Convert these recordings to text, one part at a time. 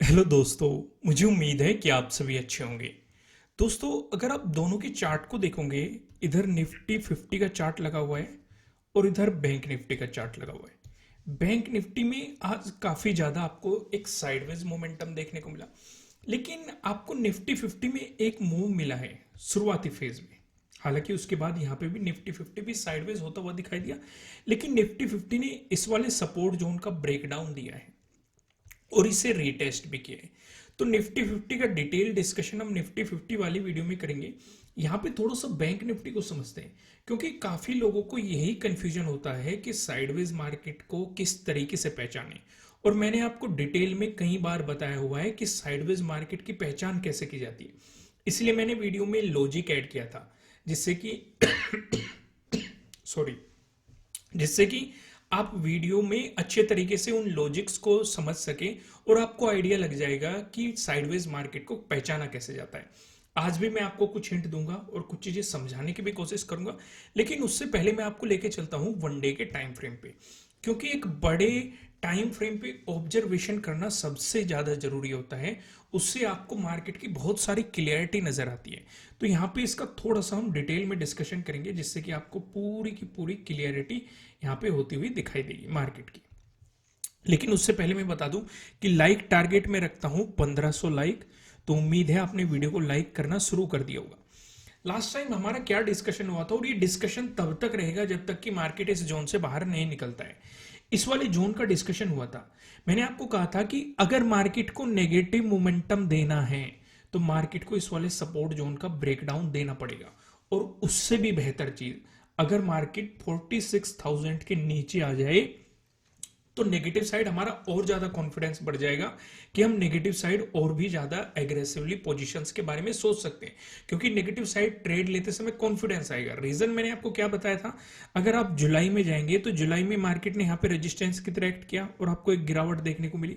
Hello दोस्तों। मुझे उम्मीद है कि आप सभी अच्छे होंगे। दोस्तों, अगर आप दोनों के चार्ट को देखोगे, इधर निफ्टी 50 का चार्ट लगा हुआ है और इधर बैंक निफ्टी का चार्ट लगा हुआ है। बैंक निफ्टी में आज काफ़ी ज़्यादा आपको एक साइडवेज मोमेंटम देखने को मिला, लेकिन आपको निफ्टी 50 में एक मूव मिला है शुरुआती फेज में। हालांकि उसके बाद यहाँ पे भी निफ्टी 50 भी साइडवेज होता हुआ दिखाई दिया, लेकिन निफ्टी 50 ने इस वाले सपोर्ट जोन का ब्रेकडाउन दिया है और इसे रीटेस्ट भी किया है। तो निफ्टी 50 का डिटेल डिस्कशन हम निफ्टी 50 वाली वीडियो में करेंगे। यहाँ पे थोड़ा सा बैंक निफ्टी को समझते हैं, क्योंकि काफी लोगों को यही कंफ्यूजन होता है कि साइडवेज मार्केट को किस तरीके से पहचाने। और मैंने आपको डिटेल में कई बार बताया हुआ है कि साइडवेज मार्केट की पहचान कैसे की जाती है। इसलिए मैंने वीडियो में लॉजिक ऐड किया था, जिससे कि सॉरी जिससे कि आप वीडियो में अच्छे तरीके से उन लॉजिक्स को समझ सके और आपको आइडिया लग जाएगा कि साइडवेज मार्केट को पहचाना कैसे जाता है। आज भी मैं आपको कुछ हिंट दूंगा और कुछ चीजें समझाने की भी कोशिश करूंगा, लेकिन उससे पहले मैं आपको लेके चलता हूं वन डे के टाइम फ्रेम पे, क्योंकि एक बड़े टाइम फ्रेम पे ऑब्जर्वेशन करना सबसे ज्यादा जरूरी होता है। उससे आपको मार्केट की बहुत सारी क्लियरिटी नजर आती है। तो यहाँ पे इसका थोड़ा सा हम डिटेल में डिस्कशन करेंगे, जिससे कि आपको पूरी की पूरी क्लियरिटी यहाँ पे होती हुई दिखाई देगी मार्केट की। लेकिन उससे पहले मैं बता दूं कि लाइक टारगेट में रखता हूं 1500 लाइक। तो उम्मीद है आपने वीडियो को लाइक करना शुरू कर दिया होगा। लास्ट टाइम हमारा क्या डिस्कशन हुआ था, और ये डिस्कशन तब तक रहेगा जब तक कि मार्केट इस जोन से बाहर नहीं निकलता है। इस वाले जोन का डिस्कशन हुआ था। मैंने आपको कहा था कि अगर मार्केट को नेगेटिव मोमेंटम देना है तो मार्केट को इस वाले सपोर्ट जोन का ब्रेकडाउन देना पड़ेगा। और उससे भी बेहतर चीज, अगर मार्केट 46,000 के नीचे आ जाए तो नेगेटिव साइड हमारा और ज्यादा कॉन्फिडेंस बढ़ जाएगा कि हम नेगेटिव साइड और भी ज्यादा एग्रेसिवली पोजीशंस के बारे में सोच सकते हैं, क्योंकि नेगेटिव साइड ट्रेड लेते समय कॉन्फिडेंस आएगा। रीजन मैंने आपको क्या बताया था, अगर आप जुलाई में जाएंगे तो जुलाई में मार्केट ने यहाँ पे रेजिस्टेंस की तरह एक्ट किया और आपको एक गिरावट देखने को मिली।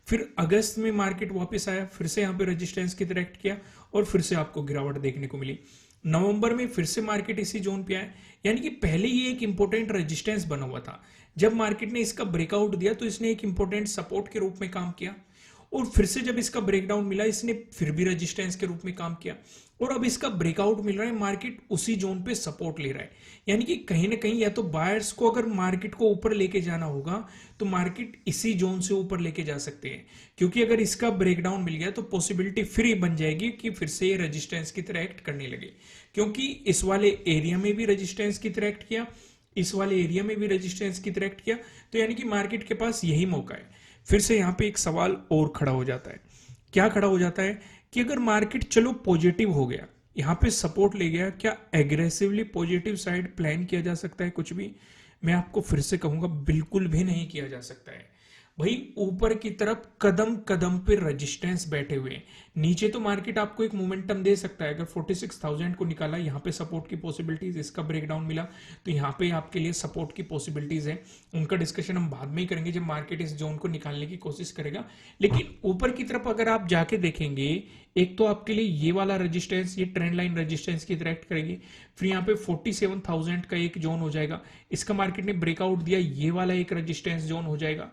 फिर अगस्त में मार्केट वापस आया, फिर से यहाँ पे रेजिस्टेंस की तरह एक्ट किया और फिर से आपको गिरावट देखने को मिली। नवंबर में फिर से मार्केट इसी जोन पे आया, यानी कि पहले ही एक इंपॉर्टेंट रेजिस्टेंस बना हुआ था। जब मार्केट ने इसका ब्रेकआउट दिया तो इसने एक इंपॉर्टेंट सपोर्ट के रूप में काम किया, और फिर से जब इसका ब्रेकडाउन मिला इसने फिर भी रेजिस्टेंस के रूप में काम किया, और अब इसका ब्रेकआउट मिल रहा है, मार्केट उसी जोन पे सपोर्ट ले रहा है। यानी कि कहीं ना कहीं या तो बायर्स को अगर मार्केट को ऊपर लेके जाना होगा तो मार्केट इसी जोन से ऊपर लेके जा सकते हैं, क्योंकि अगर इसका ब्रेकडाउन मिल गया तो पॉसिबिलिटी फ्री बन जाएगी कि फिर से ये रेजिस्टेंस की तरह एक्ट करने लगे, क्योंकि इस वाले एरिया में भी रेजिस्टेंस की तरह एक्ट किया, इस वाले एरिया में भी रेजिस्टेंस की तरह एक्ट किया। तो यानी कि मार्केट के पास यही मौका है। फिर से यहाँ पे एक सवाल और खड़ा हो जाता है। क्या खड़ा हो जाता है कि अगर मार्केट चलो पॉजिटिव हो गया, यहाँ पे सपोर्ट ले गया, क्या एग्रेसिवली पॉजिटिव साइड प्लान किया जा सकता है? कुछ भी, मैं आपको फिर से कहूंगा, बिल्कुल भी नहीं किया जा सकता है। भाई ऊपर की तरफ कदम कदम पे रेजिस्टेंस बैठे हुए हैं। नीचे तो मार्केट आपको एक मोमेंटम दे सकता है, अगर 46,000 को निकाला, यहाँ पे सपोर्ट की पॉसिबिलिटीज, इसका ब्रेकडाउन मिला तो यहाँ पे आपके लिए सपोर्ट की पॉसिबिलिटीज है। उनका डिस्कशन हम बाद में ही करेंगे जब मार्केट इस जोन को निकालने की कोशिश करेगा। लेकिन ऊपर की तरफ अगर आप जाके देखेंगे, एक तो आपके लिए ये वाला रेजिस्टेंस, ये ट्रेंड लाइन रेजिस्टेंस की तरह एक्ट करेगी। फिर यहाँ पे 47,000 का एक जोन हो जाएगा, इसका मार्केट ने ब्रेकआउट दिया, ये वाला एक रेजिस्टेंस जोन हो जाएगा।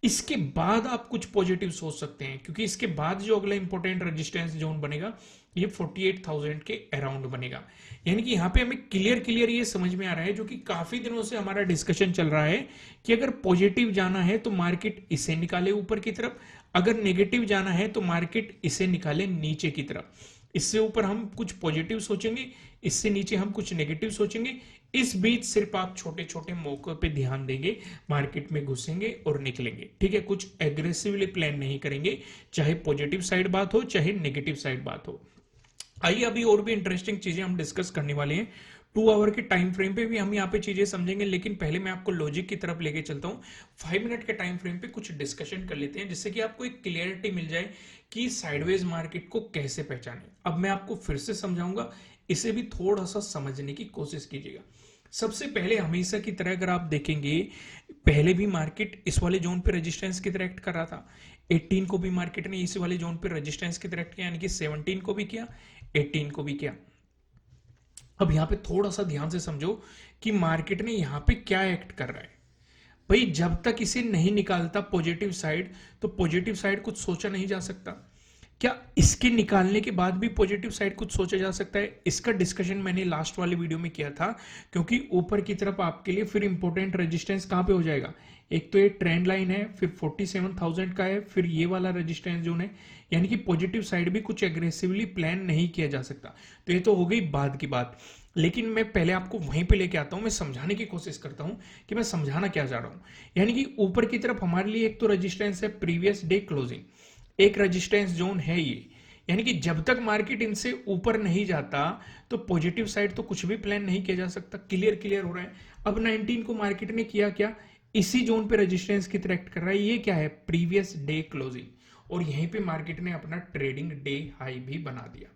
इसके बाद आप कुछ पॉजिटिव सोच सकते हैं, क्योंकि इसके बाद जो अगला इंपॉर्टेंट रेजिस्टेंस जोन बनेगा ये 48,000 के अराउंड बनेगा। यानी कि यहाँ पे हमें क्लियर क्लियर ये समझ में आ रहा है, जो कि काफी दिनों से हमारा डिस्कशन चल रहा है, कि अगर पॉजिटिव जाना है तो मार्केट इसे निकाले ऊपर की तरफ, अगर नेगेटिव जाना है तो मार्केट इसे निकाले नीचे की तरफ। इससे ऊपर हम कुछ पॉजिटिव सोचेंगे, इससे नीचे हम कुछ नेगेटिव सोचेंगे। इस बीच सिर्फ आप छोटे छोटे मौकों पे ध्यान देंगे, मार्केट में घुसेंगे और निकलेंगे, ठीक है? कुछ एग्रेसिवली प्लान नहीं करेंगे, चाहे पॉजिटिव साइड बात हो चाहे नेगेटिव साइड बात हो। आइए अभी और भी इंटरेस्टिंग चीजें हम डिस्कस करने वाले हैं। 2 आवर के टाइम फ्रेम पे भी हम यहाँ पे चीजें समझेंगे, लेकिन पहले मैं आपको लॉजिक की तरफ लेके चलता हूँ। 5 मिनट के टाइम फ्रेम पे कुछ डिस्कशन कर लेते हैं, जिससे कि आपको एक क्लियरिटी मिल जाए कि साइडवेज मार्केट को कैसे पहचाने। अब मैं आपको फिर से समझाऊंगा, इसे भी थोड़ा सा समझने की कोशिश कीजिएगा। सबसे पहले हमेशा की तरह अगर आप देखेंगे, पहले भी मार्केट इस वाले जोन पे रेजिस्टेंस की तरह एक्ट कर रहा था। 18 को भी मार्केट ने इस वाले जोन पे रेजिस्टेंस की तरह एक्ट किया, यानी कि 17 को भी किया, 18 को भी किया। अब यहां पे थोड़ा सा ध्यान से समझो कि मार्केट ने यहां पे क्या एक्ट कर रहा है। भाई जब तक इसे नहीं निकालता पॉजिटिव साइड, तो पॉजिटिव साइड कुछ सोचा नहीं जा सकता। क्या इसके निकालने के बाद भी पॉजिटिव साइड कुछ सोचा जा सकता है? इसका डिस्कशन मैंने लास्ट वाले वीडियो में किया था, क्योंकि ऊपर की तरफ आपके लिए फिर इंपॉर्टेंट रेजिस्टेंस कहां पे हो जाएगा? एक तो ये ट्रेंड लाइन है, फिर 47,000 का है, फिर ये वाला रेजिस्टेंस जोन है। यानी कि पॉजिटिव साइड भी कुछ एग्रेसिवली प्लान नहीं किया जा सकता। तो ये तो हो गई बाद की बात, लेकिन मैं पहले आपको वहीं पे लेके आता हूं, मैं समझाने की कोशिश करता हूं कि मैं समझाना क्या चाह रहा हूं। यानी कि ऊपर की तरफ हमारे लिए एक तो रेजिस्टेंस है प्रीवियस डे क्लोजिंग, एक रेजिस्टेंस जोन है ये। यानी कि जब तक मार्केट इनसे ऊपर नहीं जाता तो पॉजिटिव साइड तो कुछ भी प्लान नहीं किया जा सकता। क्लियर हो रहा है? अब 19 को मार्केट ने किया क्या? इसी जोन पे रेजिस्टेंस की तरह एक्ट कर रहा है। ये क्या है? Previous day closing. और यहीं पे मार्केट ने अपना ट्रेडिंग डे हाई भी बना दिया।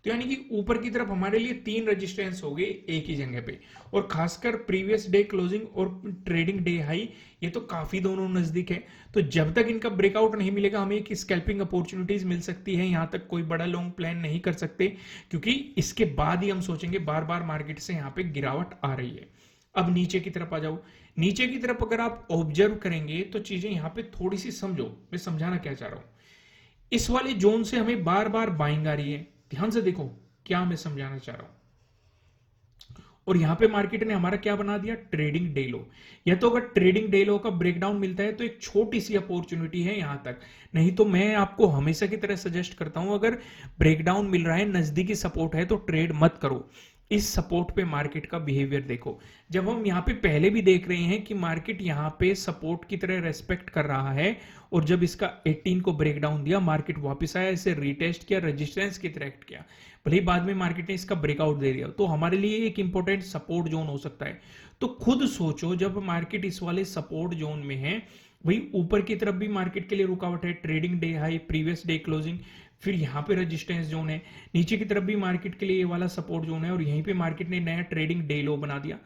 तो यानी कि ऊपर की तरफ हमारे लिए 3 रेजिस्टेंस हो गए एक ही जगह पे, और खासकर प्रीवियस डे क्लोजिंग और ट्रेडिंग डे हाई, ये तो काफी दोनों नजदीक है। तो जब तक इनका ब्रेकआउट नहीं मिलेगा हमें एक स्कैल्पिंग अपॉर्चुनिटीज मिल सकती है, यहां तक कोई बड़ा लॉन्ग प्लान नहीं कर सकते, क्योंकि इसके बाद ही हम सोचेंगे बार बार मार्केट से यहां पे गिरावट आ रही है। अब नीचे की तरफ आ जाओ। नीचे की तरफ अगर आप ऑब्जर्व करेंगे तो चीजें यहां पे थोड़ी सी समझो, मैं समझाना क्या चाह रहा हूं। इस वाले जोन से हमें बार बार बाइंग आ रही है, ध्यान से देखो क्या मैं समझाना चाह रहा हूं। और यहां पे मार्केट ने हमारा क्या बना दिया? ट्रेडिंग डे लो। या तो अगर ट्रेडिंग डे लो का ब्रेकडाउन मिलता है तो एक छोटी सी अपॉर्चुनिटी है यहां तक, नहीं तो मैं आपको हमेशा की तरह सजेस्ट करता हूं अगर ब्रेकडाउन मिल रहा है, नजदीकी सपोर्ट है, तो ट्रेड मत करो। इस सपोर्ट पे मार्केट का बिहेवियर देखो। जब हम यहां पे पहले भी देख रहे हैं कि मार्केट यहां पे सपोर्ट की तरह रेस्पेक्ट कर रहा है, और जब इसका 18 को ब्रेकडाउन दिया मार्केट वापस आया, इसे रीटेस्ट किया, रेजिस्टेंस की तरह एक्ट किया, भले ही बाद में मार्केट ने इसका ब्रेकआउट दे दिया, तो हमारे लिए एक इंपॉर्टेंट सपोर्ट जोन हो सकता है। तो खुद सोचो जब मार्केट इस वाले सपोर्ट जोन में है, वही ऊपर की तरफ भी मार्केट के लिए रुकावट है, trading day high, previous day closing, फिर यहां पे रेजिस्टेंस जोन है, नीचे की तरफ भी मार्केट के लिए ये वाला सपोर्ट जोन है, और यहीं पे मार्केट ने नया ट्रेडिंग डे लो बना दिया।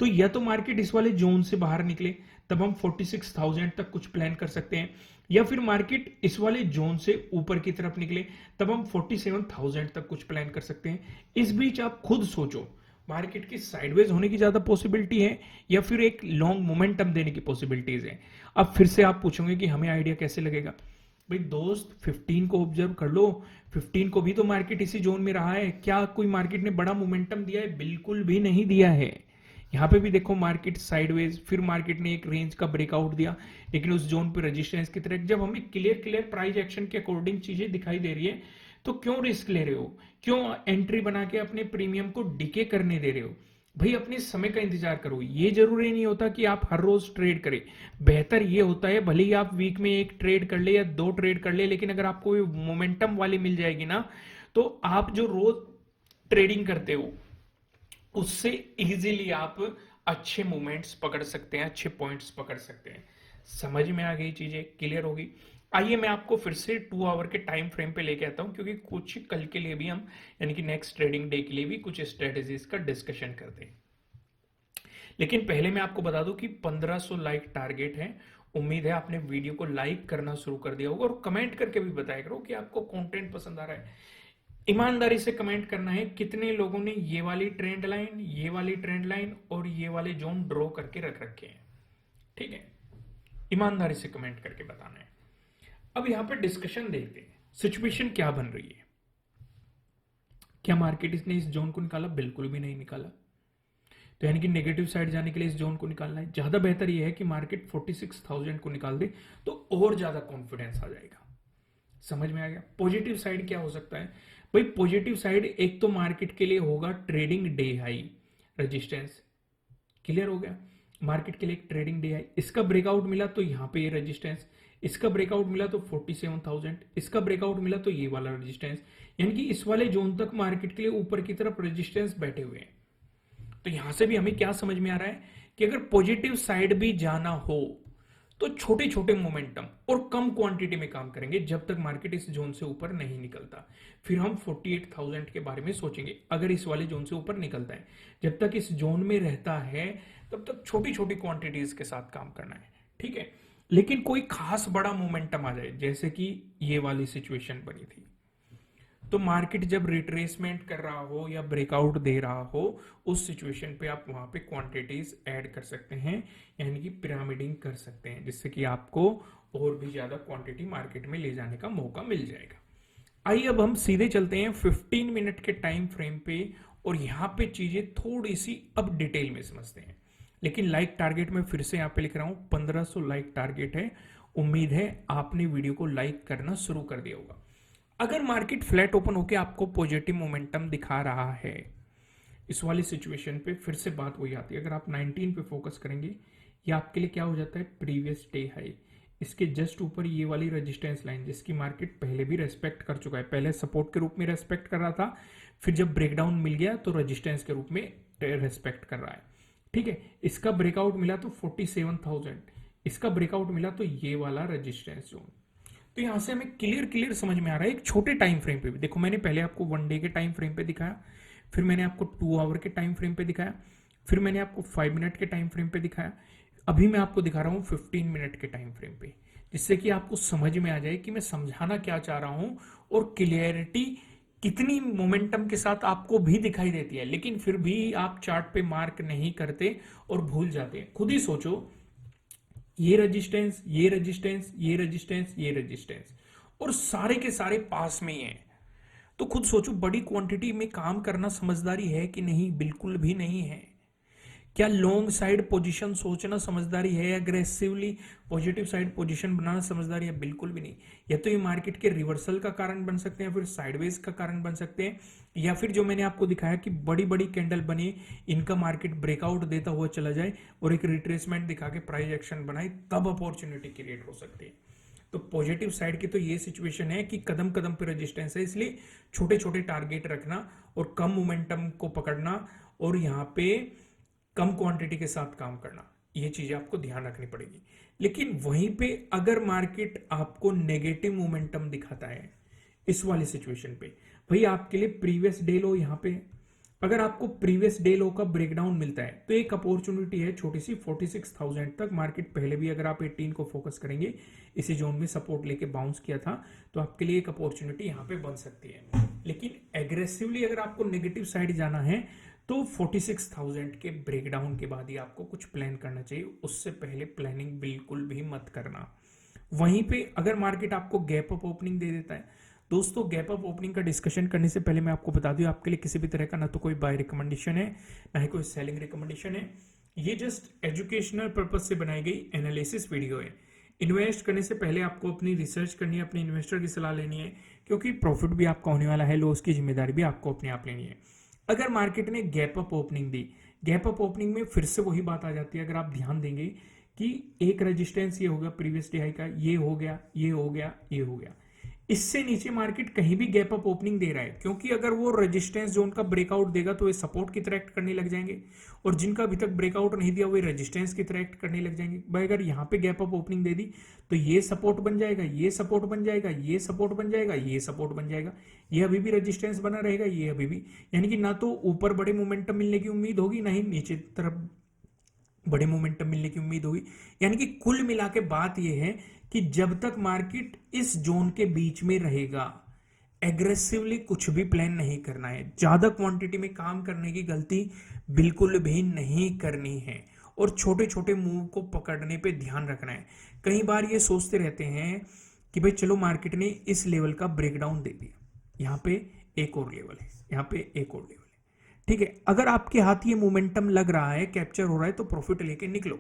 तो या तो मार्केट इस वाले जोन से बाहर निकले, तब हम 46,000 तक कुछ प्लान कर सकते हैं, या फिर मार्केट इस वाले जोन से ऊपर की तरफ निकले, तब हम 47,000 तक कुछ प्लान कर सकते हैं। इस बीच आप खुद सोचो मार्केट की साइडवेज होने की ज्यादा पॉसिबिलिटी है या फिर एक लॉन्ग मोमेंटम देने की पॉसिबिलिटीज है। अब फिर से आप पूछोगे कि हमें आइडिया कैसे लगेगा? भाई दोस्त 15 को ऑब्जर्व कर लो, 15 को भी तो मार्केट इसी जोन में रहा है। क्या कोई मार्केट ने बड़ा मोमेंटम दिया है? बिल्कुल भी नहीं दिया है। यहां पे भी देखो मार्केट साइडवेज, फिर मार्केट ने एक रेंज का ब्रेकआउट दिया, लेकिन उस जोन पे रेजिस्टेंस की तरह। जब हमें क्लियर प्राइस एक्शन के अकॉर्डिंग चीजें दिखाई दे रही है, तो क्यों रिस्क ले रहे हो? क्यों एंट्री बना के अपने प्रीमियम को डिके करने दे रहे हो? भाई अपने समय का इंतजार करो। ये जरूरी नहीं होता कि आप हर रोज ट्रेड करें, बेहतर ये होता है भले ही आप वीक में एक ट्रेड कर ले या 2 ट्रेड कर ले, लेकिन अगर आपको मोमेंटम वाली मिल जाएगी ना, तो आप जो रोज ट्रेडिंग करते हो उससे इजीली आप अच्छे मूवमेंट्स पकड़ सकते हैं, अच्छे पॉइंट्स पकड़ सकते हैं। समझ में आ गई? चीजें क्लियर होगी? आइए मैं आपको फिर से 2 आवर के टाइम फ्रेम पे लेके आता हूं, क्योंकि कुछ कल के लिए भी हम, यानी कि नेक्स्ट ट्रेडिंग डे के लिए भी कुछ स्ट्रेटेजीज का डिस्कशन करते हैं। लेकिन पहले मैं आपको बता दूं कि 1500 लाइक टारगेट है। उम्मीद है आपने वीडियो को लाइक करना शुरू कर दिया होगा, और कमेंट करके भी बताया करो कि आपको कंटेंट पसंद आ रहा है। ईमानदारी से कमेंट करना है कितने लोगों ने ये वाली ट्रेंड लाइन, ये वाली ट्रेंड लाइन और ये वाले जोन ड्रॉ करके रख रखे हैं। ठीक है, ईमानदारी से कमेंट करके बताना है। अब यहां पर डिस्कशन देखते हैं, सिचुएशन क्या बन रही है। क्या मार्केट इसने इस जोन को निकाला? बिल्कुल भी नहीं निकाला। तो यानी कि नेगेटिव साइड जाने के लिए इस जोन को निकालना है। ज्यादा बेहतर यह है कि मार्केट 46,000 को निकाल दे, तो और ज्यादा कॉन्फिडेंस आ जाएगा। समझ में आ गया? पॉजिटिव साइड क्या हो सकता है? भाई पॉजिटिव साइड एक तो मार्केट के लिए होगा trading day high resistance. Clear हो गया? मार्केट के लिए एक ट्रेडिंग डे हाई, इसका ब्रेकआउट मिला तो यहां पे ये रेजिस्टेंस, इसका ब्रेकआउट मिला तो 47,000, इसका ब्रेकआउट मिला तो ये वाला रेजिस्टेंस। यानी कि इस वाले जोन तक मार्केट के लिए ऊपर की तरफ रेजिस्टेंस बैठे हुए हैं। तो यहां से भी हमें क्या समझ में आ रहा है कि अगर पॉजिटिव साइड भी जाना हो तो छोटे छोटे मोमेंटम और कम क्वांटिटी में काम करेंगे, जब तक मार्केट इस जोन से ऊपर नहीं निकलता। फिर हम 48,000 के बारे में सोचेंगे अगर इस वाले जोन से ऊपर निकलता है। जब तक इस जोन में रहता है तब तक छोटी छोटी क्वांटिटीज के साथ काम करना है। ठीक है, लेकिन कोई खास बड़ा मोमेंटम आ जाए, जैसे कि ये वाली सिचुएशन बनी थी, तो मार्केट जब रिट्रेसमेंट कर रहा हो या ब्रेकआउट दे रहा हो, उस सिचुएशन पे आप वहां पे क्वांटिटीज ऐड कर सकते हैं, यानी कि पिरामिडिंग कर सकते हैं, जिससे कि आपको और भी ज्यादा क्वांटिटी मार्केट में ले जाने का मौका मिल जाएगा। आइए अब हम सीधे चलते हैं 15 मिनट के टाइम फ्रेम पे, और यहाँ पे चीजें थोड़ी सी अब डिटेल में समझते हैं। लेकिन लाइक टारगेट में फिर से यहाँ पे लिख रहा हूँ 1500 लाइक टारगेट है। उम्मीद है आपने वीडियो को लाइक करना शुरू कर दिया होगा। अगर मार्केट फ्लैट ओपन होकर आपको पॉजिटिव मोमेंटम दिखा रहा है, इस वाली सिचुएशन पे फिर से बात वही आती है। अगर आप 19 पे फोकस करेंगे, ये आपके लिए क्या हो जाता है, प्रीवियस डे हाई। इसके जस्ट ऊपर ये वाली रेजिस्टेंस लाइन, जिसकी मार्केट पहले भी रेस्पेक्ट कर चुका है, पहले सपोर्ट के रूप में रेस्पेक्ट कर रहा था, फिर जब ब्रेकडाउन मिल गया तो रेजिस्टेंस के रूप में रेस्पेक्ट कर रहा है। ठीक है, इसका ब्रेकआउट मिला तो 47,000, इसका ब्रेकआउट मिला तो ये वाला रेजिस्टेंस जोन। तो यहां से हमें क्लियर समझ में आ रहा है, एक छोटे टाइम फ्रेम पे भी देखो, मैंने पहले आपको 1 डे के टाइम फ्रेम पे दिखाया, फिर मैंने आपको 2 आवर के टाइम फ्रेम पे दिखाया, फिर मैंने आपको 5 मिनट के टाइम फ्रेम पे दिखाया, अभी मैं आपको दिखा रहा हूं 15 मिनट के टाइम फ्रेम पे, जिससे कि आपको समझ में आ जाए कि मैं समझाना क्या चाह रहा हूं, और क्लियरिटी कितनी मोमेंटम के साथ आपको भी दिखाई देती है। लेकिन फिर भी आप चार्ट पे मार्क नहीं करते और भूल जाते हैं। खुद ही सोचो, ये रेजिस्टेंस, ये रेजिस्टेंस, ये रेजिस्टेंस, ये रेजिस्टेंस, और सारे के सारे पास में ही हैं। तो खुद सोचो, बड़ी क्वांटिटी में काम करना समझदारी है कि नहीं? बिल्कुल भी नहीं है। क्या लॉन्ग साइड पोजीशन सोचना समझदारी है? अग्रेसिवली पॉजिटिव साइड पोजीशन बनाना समझदारी है? बिल्कुल भी नहीं। या तो ये मार्केट के रिवर्सल का कारण बन सकते हैं, फिर साइडवेज का कारण बन सकते हैं, या फिर जो मैंने आपको दिखाया कि बड़ी बड़ी कैंडल बने, इनका मार्केट ब्रेकआउट देता हुआ चला जाए और एक रिट्रेसमेंट दिखा के प्राइस एक्शन बनाए, तब अपॉर्चुनिटी क्रिएट हो सकती है। तो पॉजिटिव साइड की तो ये सिचुएशन है कि कदम कदम पे रेजिस्टेंस है, इसलिए छोटे छोटे टारगेट रखना और कम मोमेंटम को पकड़ना, और यहाँ पे कम क्वांटिटी के साथ काम करना, ये चीजें आपको ध्यान रखनी पड़ेगी। लेकिन वहीं पे अगर मार्केट आपको नेगेटिव मोमेंटम दिखाता है, इस वाली सिचुएशन पे, भाई आपके लिए प्रीवियस डे लो, यहाँ पे अगर आपको प्रीवियस डे लो का ब्रेकडाउन मिलता है तो एक अपॉर्चुनिटी है छोटी सी, 46,000 तक मार्केट पहले भी, अगर आप 18 को फोकस करेंगे, इसी जोन में सपोर्ट लेके बाउंस किया था, तो आपके लिए एक अपॉर्चुनिटी यहाँ पे बन सकती है। लेकिन एग्रेसिवली अगर आपको नेगेटिव साइड जाना है तो 46,000 के ब्रेकडाउन के बाद ही आपको कुछ प्लान करना चाहिए, उससे पहले प्लानिंग बिल्कुल भी मत करना। वहीं पे अगर मार्केट आपको गैप अप ओपनिंग दे देता है, दोस्तों गैप अप ओपनिंग का डिस्कशन करने से पहले मैं आपको बता दूं, आपके लिए किसी भी तरह का ना तो कोई बाय रिकमेंडेशन है, ना ही कोई सेलिंग रिकमेंडेशन है। ये जस्ट एजुकेशनल पर्पज से बनाई गई एनालिसिस वीडियो है। इन्वेस्ट करने से पहले आपको अपनी रिसर्च करनी है, अपने इन्वेस्टर की सलाह लेनी है, क्योंकि प्रॉफिट भी आपका होने वाला है, लॉस की जिम्मेदारी भी आपको अपने आप लेनी है। अगर मार्केट ने गैप अप ओपनिंग दी, गैप अप ओपनिंग में फिर से वही बात आ जाती है, अगर आप ध्यान देंगे कि एक रेजिस्टेंस ये होगा प्रीवियस डे हाई का, ये हो गया, ये हो गया, ये हो गया, इससे नीचे मार्केट कहीं भी गैप अप ओपनिंग दे रहा है, क्योंकि अगर वो रेजिस्टेंस जोन का ब्रेकआउट देगा तो ये सपोर्ट की तरह एक्ट करने लग जाएंगे, और जिनका अभी तक ब्रेकआउट नहीं दिया वो रेजिस्टेंस की तरह एक्ट करने लग जाएंगे। भाई अगर यहाँ पे गैप अप ओपनिंग दे दी तो ये सपोर्ट बन जाएगा, ये सपोर्ट बन जाएगा, ये सपोर्ट बन जाएगा, ये सपोर्ट बन जाएगा, ये अभी भी रेजिस्टेंस बना रहेगा, ये अभी भी, यानी कि ना तो ऊपर बड़े मोमेंटम मिलने की उम्मीद होगी, ना ही नीचे तरफ बड़े मोमेंटम मिलने की उम्मीद होगी। यानी कि कुल मिला के बात यह है कि जब तक मार्केट इस जोन के बीच में रहेगा, एग्रेसिवली कुछ भी प्लान नहीं करना है, ज्यादा क्वांटिटी में काम करने की गलती बिल्कुल भी नहीं करनी है, और छोटे छोटे मूव को पकड़ने पे ध्यान रखना है। कई बार ये सोचते रहते हैं कि भाई चलो मार्केट ने इस लेवल का ब्रेकडाउन दे दिया, यहाँ पे एक और लेवल है, यहाँ पे एक और लेवल है, ठीक है, अगर आपके हाथ ये मोमेंटम लग रहा है, कैप्चर हो रहा है, तो प्रॉफिट लेके निकलो।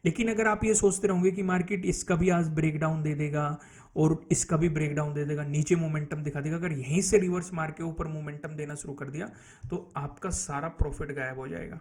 लेकिन अगर आप ये सोचते रहोगे कि मार्केट इसका भी आज ब्रेकडाउन दे देगा और इसका भी ब्रेकडाउन दे देगा, नीचे मोमेंटम दिखा देगा, अगर यहीं से रिवर्स मार के ऊपर मोमेंटम देना शुरू कर दिया तो आपका सारा प्रॉफिट गायब हो जाएगा।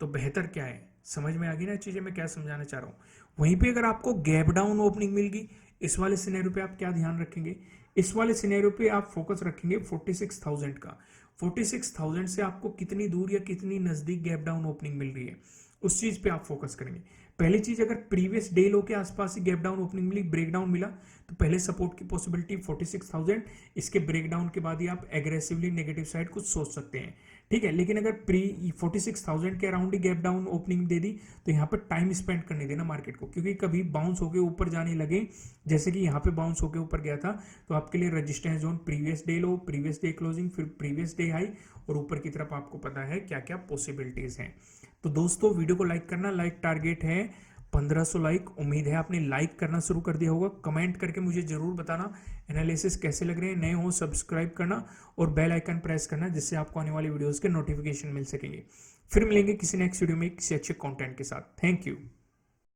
तो बेहतर क्या है, समझ में आ गई ना चीजें मैं क्या समझाना चाह रहा हूं। वहीं पे अगर आपको गैप डाउन ओपनिंग मिल गई, इस वाले सिनेरियो पे आप क्या ध्यान रखेंगे, इस वाले सिनेरियो पे आप फोकस रखेंगे 46,000 का। 46,000 से आपको कितनी दूर या कितनी नजदीक गैप डाउन ओपनिंग मिल रही है, उस चीज पे आप फोकस करेंगे। पहली चीज, अगर प्रीवियस डे लो के आसपास ही गैप डाउन ओपनिंग मिली, ब्रेकडाउन मिला, तो पहले सपोर्ट की पॉसिबिलिटी 46,000, इसके ब्रेकडाउन के बाद ही आप एग्रेसिवली नेगेटिव साइड कुछ सोच सकते हैं। ठीक है। लेकिन अगर प्री 46,000 के अराउंड ही गैप डाउन ओपनिंग दे दी तो यहाँ पर टाइम स्पेंड करने देना मार्केट को, क्योंकि कभी बाउंस होकर ऊपर जाने लगे, जैसे कि यहाँ पे बाउंस होकर ऊपर गया था, तो आपके लिए रजिस्टेंस जोन प्रीवियस डे लो, प्रीवियस डे क्लोजिंग, फिर प्रीवियस डे हाई, और ऊपर की तरफ आपको पता है क्या क्या पॉसिबिलिटीज हैं। तो दोस्तों वीडियो को लाइक करना, लाइक टारगेट है 1500 लाइक। उम्मीद है आपने लाइक करना शुरू कर दिया होगा। कमेंट करके मुझे जरूर बताना एनालिसिस कैसे लग रहे हैं। नए हो सब्सक्राइब करना और बेल आइकन प्रेस करना, जिससे आपको आने वाली वीडियोस के नोटिफिकेशन मिल सकेंगे। फिर मिलेंगे किसी नेक्स्ट वीडियो में किसी अच्छे कंटेंट के साथ। Thank you.